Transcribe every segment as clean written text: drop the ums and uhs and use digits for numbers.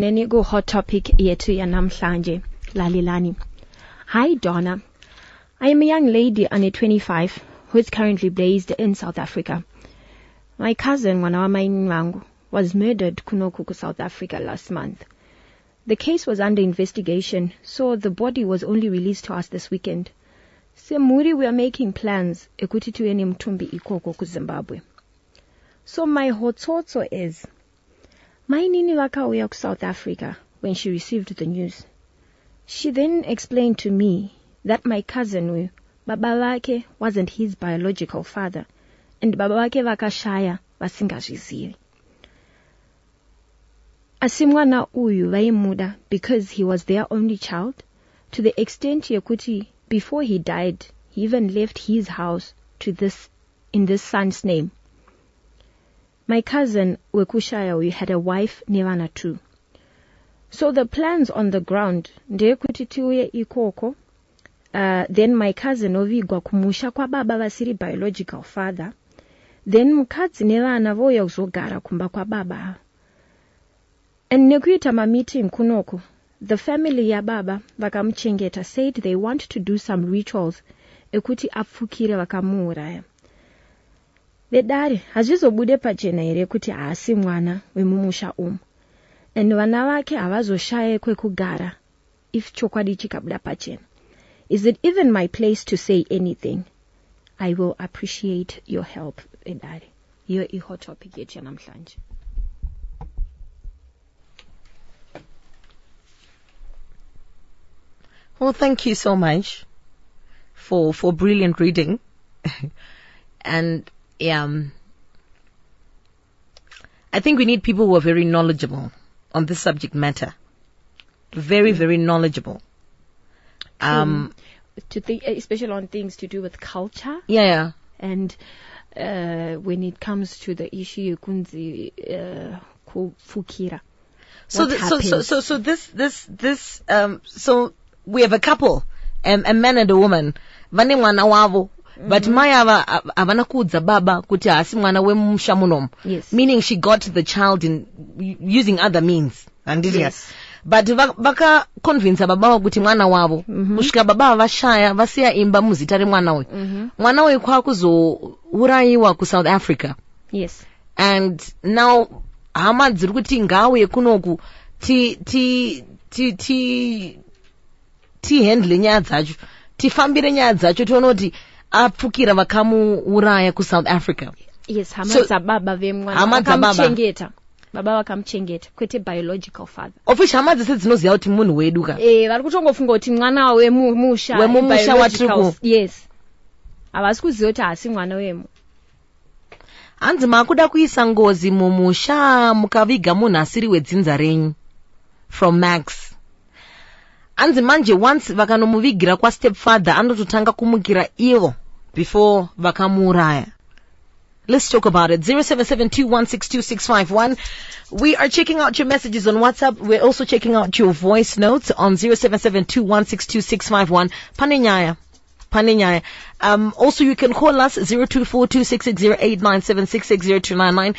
Neni go hot topic yetu ya namhlanje lalilani. Hi Donna. I am a young lady under 25 who is currently based in South Africa. My cousin mwana wamainini was murdered kunoku South Africa last month. The case was under investigation, so the body was only released to us this weekend. Semuri, we are making plans ekuti tuene mtumbi ikoko ku Zimbabwe. So my hotsotso is mainini vakauya ku South Africa when she received the news. She then explained to me that my cousin baba vake wasn't his biological father, and baba vake vakashaya vasingazive. Asimwana uyu vaimuda because he was their only child, to the extent yekuti before he died, he even left his house in this son's name. My cousin Wekushaya had a wife nevana too. So the plans on the ground ndeyekuti tiuye ikoko, then my cousin ovigwa kumusha kwa baba vasiri biological father, then mukadzi nevana voya kuzogara kumba kwa baba. And nekuita ma meeting kunoko, the family ya baba vakamuchengeta said they want to do some rituals ekuti apfukire vakamuuraya. Vedare hazvizobude pachena here kuti haasi mwana wemumusha umu, and vana vake havazoshaye kwekugara if chokwadi chikabuda pachena. Is it even my place to say anything? I will appreciate your help, Vedare. Iyo hot topic yetu ya namhlanje. Well, thank you so much for brilliant reading. And I think we need people who are very knowledgeable on this subject matter. Very, very knowledgeable. To think, especially on things to do with culture. Yeah. And when it comes to the issue kunzi kufukira. So we have a couple, a man and a woman. Vane mwana wavo. But maya avana kudza baba kuti haasi mwana wemusha munomu. Yes. Meaning she got the child using other means. Yes. But vaka convince baba kuti mwana wavo. Kusvika baba vashaya vasiya imba muzita remwana we. Mwana we kwakuzouraiwa ku South Africa. Yes. And now hama dziri kuti ngauye kunoku ti handle nyaya dzacho, tifambire nyaya dzacho tione kuti apfukira vakamuuraya ku South Africa. Yes, hama dzababa vemwana vakamuchengeta. Baba vakamuchengeta kwete biological father. Ofisha hama dzese dzinoziva kuti munhu wedu ka. Vari kutongofunga kuti mwana wemumusha watiriku. Yes. Havasi kuziva kuti haasi mwana wemu. Hanzi makuda kuisa ngozi mumusha mukaviga munhu asiri wedzinza renyu. From Max. Anzi manje once vakanomuvigira kwa stepfather andototanga kumukira ivo before vakamuuraya. Let's talk about it. 0772162651. We are checking out your messages on WhatsApp. We're also checking out your voice notes on 0772162651. Panenyaya. Also you can call us 0242660897660299.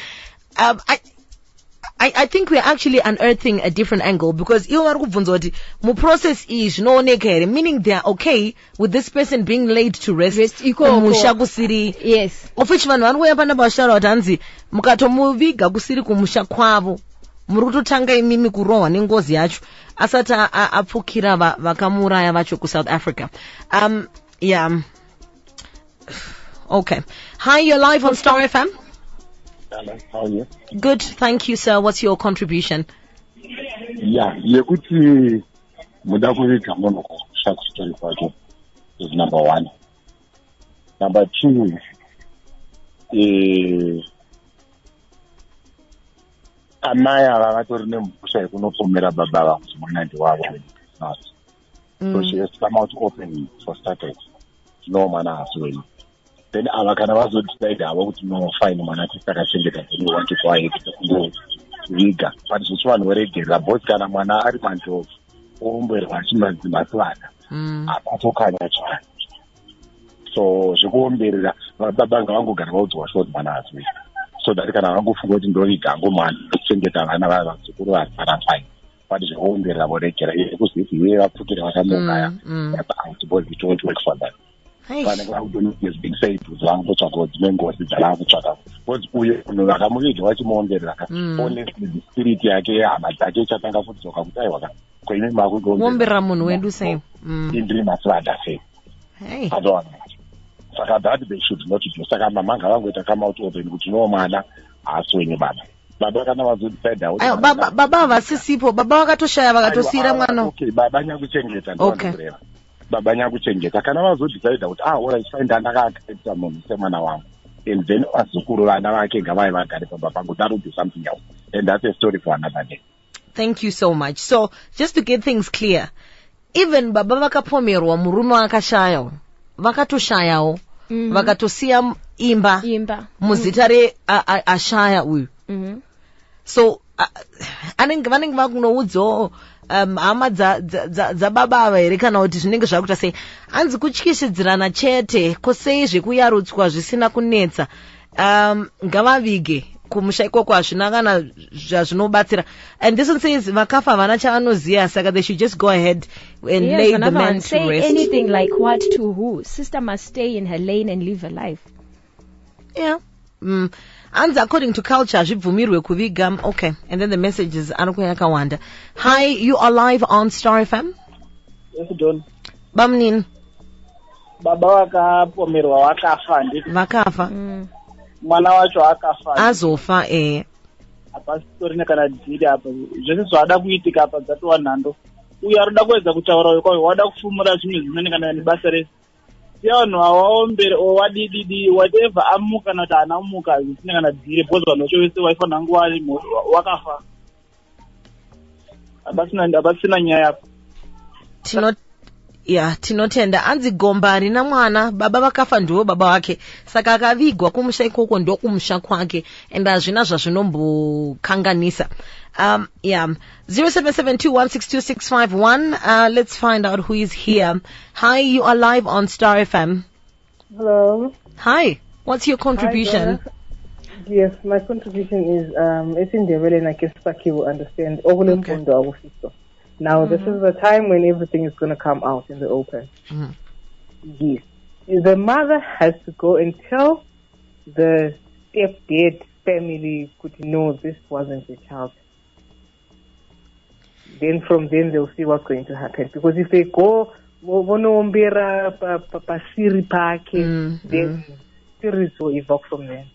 I think we're actually unearthing a different angle because mu process is no nekere, meaning they are okay with this person being laid to rest. Kumusha kusiri. Yes. Ofisha vanhu vanouya pana bashara vatanzi mukatomuviga kusiri kumusha kwavo. Muri kutotanga imimi kurohwa nengozi yacho asati apfukira vakamuuraya vacho ku South Africa. Yeah. Okay. Hi, you're live on Star FM. Hello, how are you? Good, thank you, sir. What's your contribution? Yeah, yekuti muda kuviga munhu kusha kustory kwake is number one. Number two, amai ava vatori nemhosva yekunopomera baba vavo kuti mwana ndiwavo not. So she has come out open for starters. No mwana haasi wenyu. Then ava kana vazodecide havo kuti no fine mwana tisakachengeta then we want to go ahead kundoviga. But zvichi vanhu veregera both kana mwana ari manjovu oumberwa achimadzimasi vana hapatokanya chwana. So zvekuomberera baba ngavangogara vaudzwa shoti mwana haasi wenyu. So that kana vangofunga kuti ndoviga ngomwana ndokuchengeta vana vazukuru vari fine. but zveomberera voregera kuzivi iwe vapfukire vakamuka because it won't work for that. Is being said to vangotsvaka dzimengozi dzavakutsvaka because uye munhu vakamuviga vachimuomberera honestly the spirit yake hama dzake ichatanga kudzoka kuti aiwa koine makuomberera munhu wedu sei indiri masivada sei saka that they should not do. Saka mama ngavangoita come out open kuti no mwana haasi wenyu baba kana vazodecide baba vasisipo baba vakatoshaya vakatosiyira mwana okay baba nyakuchengeta ndokureva baba nyakuchengeta kana vazodecide kuti alright fine ndandakaakata munhu semwana wangu and then vazukuru vana vake ngavai vagare pamba pangu that would be something else and that's a story for another day. Thank you so much. So just to get things clear, even baba vakapomerwa murume akashayawo vakatoshayawo vakatosiya imba muzita reashaya uyu so vanenge vakunoudzawo hama dzababa ava here kana kuti zvinenge zvakuita sei hanzi kutyishidzirana chete kwosei zvekuyarutswa zvisina kunetsa ngavavige kumusha ikoko hazvina kana zvazvinobatsira and this one says vakafa havana chavanoziva saka they should just go ahead and lay the man to say rest. Anything like what to who? Sister must stay in her lane and live her life. Yeah. And according to culture zvibvumirwe kuviga. Okay, and then the message is anokunyakawanda. Hi, you are live on Star FM. Yes, Don. Babamunini. Baba wakapomerwa wakafa nditi. Vakafa. Mwana wacho akafa. Azofa hapasitorine kana dhiri apa zvese zvada kuitika apa dzatova nhando uye arikuda kuedza kutaura kwavo wada kufumura zvimwe zvimene kana nebasa rese siya vanhu vawaombere wadididi whatever amuka kana kuti haana kumuka zvisine kana dhiri bcause vanhu vacho vese waifanira kunge wakafa hapasina nyaya yapo tinotenda hanzi gomba harina mwana baba vakafa ndivo baba vake saka akavigwa kumusha ikoko ndokumusha kwake and hazvina zvazvinombokanganisa 0772162651 let's find out who is here. Hi, you are live on Star FM. Hello. Hi, what's your contribution? Hi, yes, my contribution is esindebele nakesipaki will understand okulemfundo akufiso. Now, this is the time when everything is going to come out in the open. Yes. The mother has to go and tell the step-dead family, no, this wasn't your child. Then from then, they'll see what's going to happen. Because if they go, pasiri pake, then spirits will evoke from them.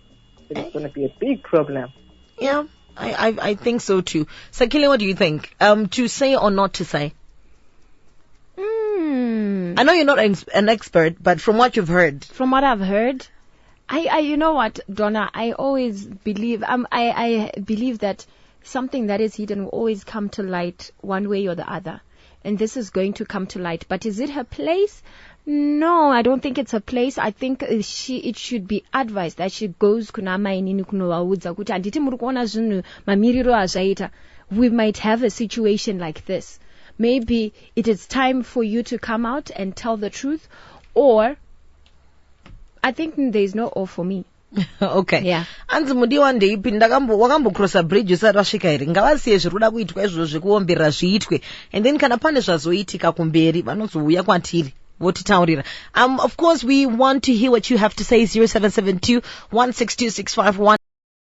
So it's going to be a big problem. Yeah. I think so too. Sakile, what do you think? To say or not to say? I know you're not an expert, but from what you've heard. From what I've heard, I you know what, Donna, I always believe, I believe that something that is hidden will always come to light one way or the other. And this is going to come to light. But is it her place? No, I don't think it's her place. I think it should be advised that she goes kuna wamainini kunovaudza kuti handiti muri kuona zvinhu mamiriro azvaita. We might have a situation like this. Maybe it is time for you to come out and tell the truth, or I think there is no or for me. Okay. Yeah. Anzi mudiwa ndeipi wakambocrossa bridge usati wasvika here ngavasiye zviri kuda kuitwa izvozvo zvekuombera zviitwe and then kana pane zvazoitika kumberi vanozouya kwatiri votitaurira. Of course we want to hear what you have to say. 0772162651